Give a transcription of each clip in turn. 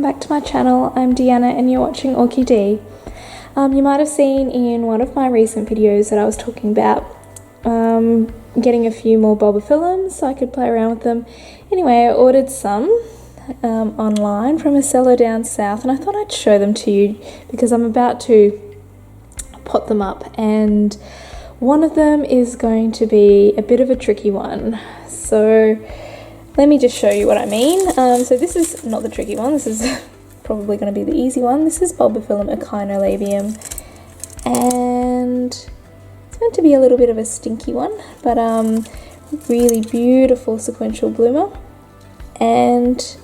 back to my channel. I'm Deanna and you're watching Orchie D. You might have seen in one of my recent videos that I was talking about getting a few more Bulbophyllums so I could play around with them. Anyway, I ordered some online from a seller down south, and I thought I'd show them to you because I'm about to pot them up, and one of them is going to be a bit of a tricky one. So let me just show you what I mean. So this is not the tricky one, this is probably going to be the easy one. This is Bulbophyllum echinolabium, and it's meant to be a little bit of a stinky one, but really beautiful sequential bloomer, and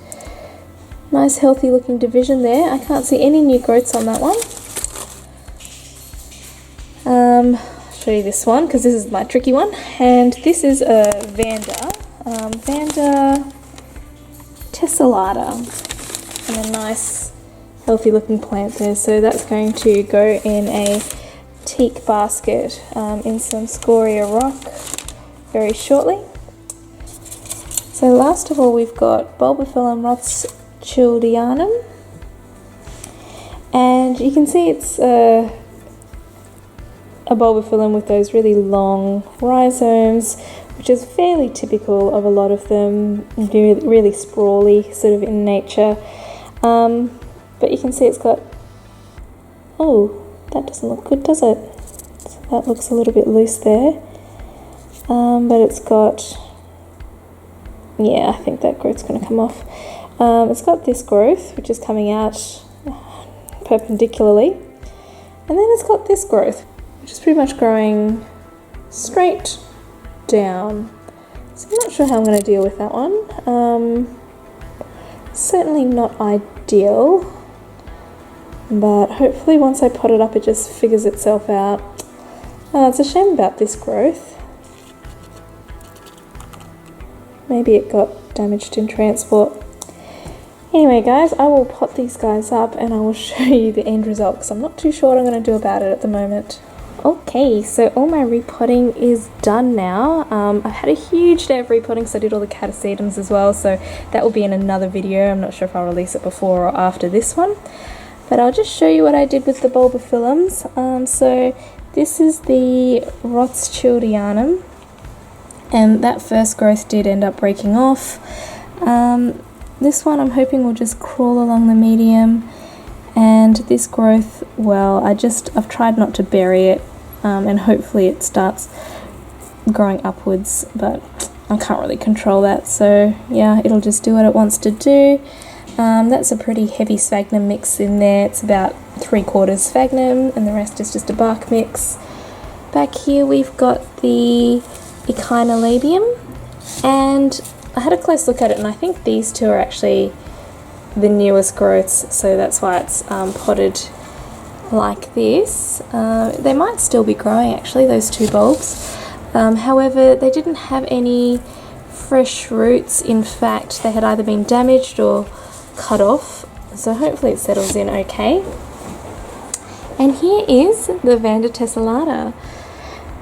nice healthy looking division there. I can't see any new growths on that one. I'll show you this one because this is my tricky one, and this is a Vanda, Vanda tesselata, and a nice healthy looking plant there. So that's going to go in a teak basket in some scoria rock very shortly. So last of all, we've got Bulbophyllum rothschildianum, and you can see it's a Bulbophyllum with those really long rhizomes, which is fairly typical of a lot of them, really sprawly sort of in nature. But you can see it's got, oh, that doesn't look good, does it? So that looks a little bit loose there. But it's got, yeah, I think that growth's going to come off. It's got this growth, which is coming out perpendicularly. And then it's got this growth, which is pretty much growing straight down. So I'm not sure how I'm going to deal with that one. Certainly not ideal, but hopefully once I pot it up it just figures itself out. It's a shame about this growth. Maybe it got damaged in transport. Anyway guys, I will pot these guys up and I will show you the end result because I'm not too sure what I'm going to do about it at the moment. Okay, so all my repotting is done now. I've had a huge day of repotting because I did all the catasetums as well, so that will be in another video. I'm not sure if I'll release it before or after this one, but I'll just show you what I did with the Bulbophyllums. So this is the rothschildianum, and that first growth did end up breaking off. This one I'm hoping will just crawl along the medium, and this growth, well, I've tried not to bury it, and hopefully it starts growing upwards, but I can't really control that, so yeah, it'll just do what it wants to do. That's a pretty heavy sphagnum mix in there. It's about 3/4 sphagnum and the rest is just a bark mix. Back here we've got the echinolabium, and I had a close look at it and I think these two are actually the newest growths, so that's why it's potted like this. They might still be growing actually, those two bulbs. However, they didn't have any fresh roots. In fact, they had either been damaged or cut off, so hopefully it settles in okay. And here is the Vanda tesselata.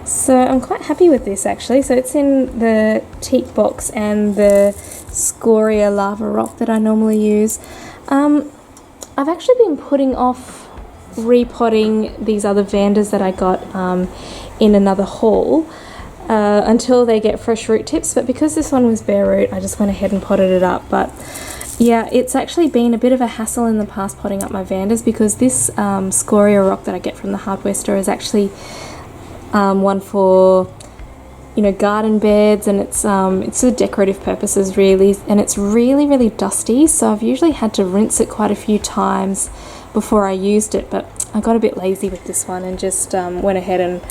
So I'm quite happy with this actually. So it's in the teak box and the scoria lava rock that I normally use. I've actually been putting off repotting these other Vandas that I got in another haul until they get fresh root tips, but because this one was bare root I just went ahead and potted it up. But yeah, it's actually been a bit of a hassle in the past potting up my Vandas because this scoria rock that I get from the hardware store is actually one for, you know, garden beds, and it's for decorative purposes really, and it's really dusty, so I've usually had to rinse it quite a few times before I used it, but I got a bit lazy with this one and just went ahead and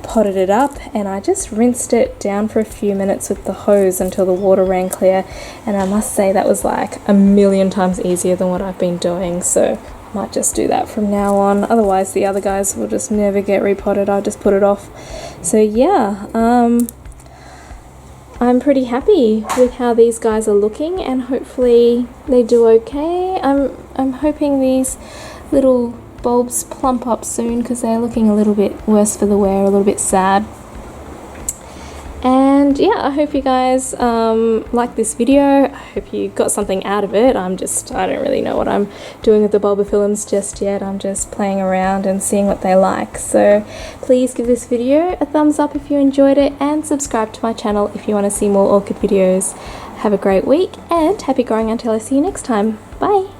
potted it up, and I just rinsed it down for a few minutes with the hose until the water ran clear, and I must say that was like a million times easier than what I've been doing, so I might just do that from now on. Otherwise the other guys will just never get repotted. I'll just put it off. So yeah, I'm pretty happy with how these guys are looking, and hopefully they do okay. I'm hoping these little bulbs plump up soon because they're looking a little bit worse for the wear, a little bit sad. And And yeah, I hope you guys like this video. I hope you got something out of it. I don't really know what I'm doing with the bulbophyllums just yet. I'm just playing around and seeing what they like. So please give this video a thumbs up if you enjoyed it, and subscribe to my channel if you want to see more orchid videos. Have a great week and happy growing until I see you next time. Bye!